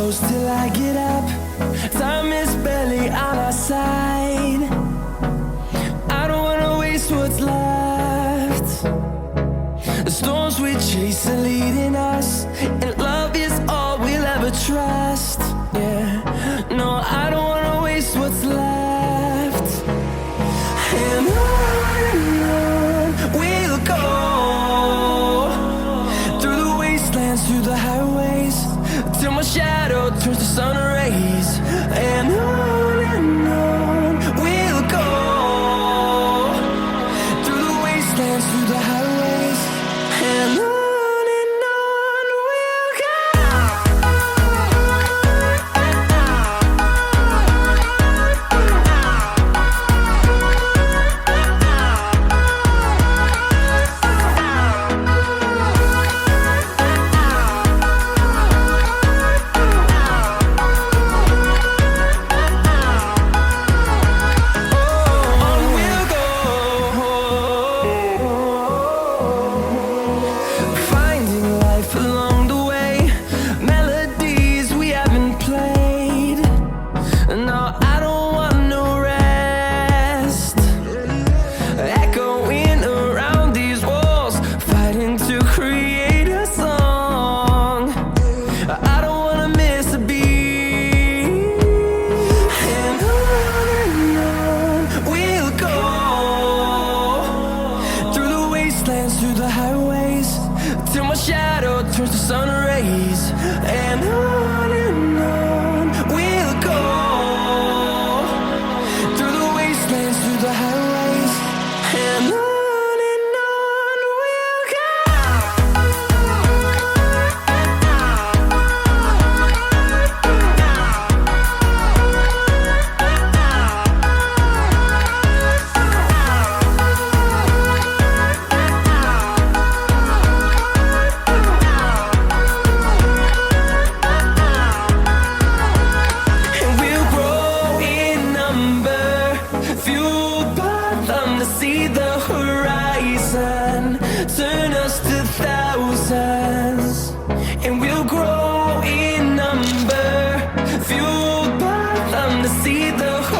close till I get up. Time is barely on our side. I don't wanna waste what's left. The storms we chase are leading us, and love is all we'll ever trust. Yeah, no, I don't wanna waste what's left. And on we'll go, through the wastelands, through the highways, till my shadow turns to sun rays. And on we'll go, through the wastelands, through the highways, and on we'll go. Through the highways, till my shadow turns to sun rays. And on we'll go, through the wastelands, through the highways, and on we'll go. See the horizon, turn us to thousands, and we'll grow in number, fueled by them to see the horizon.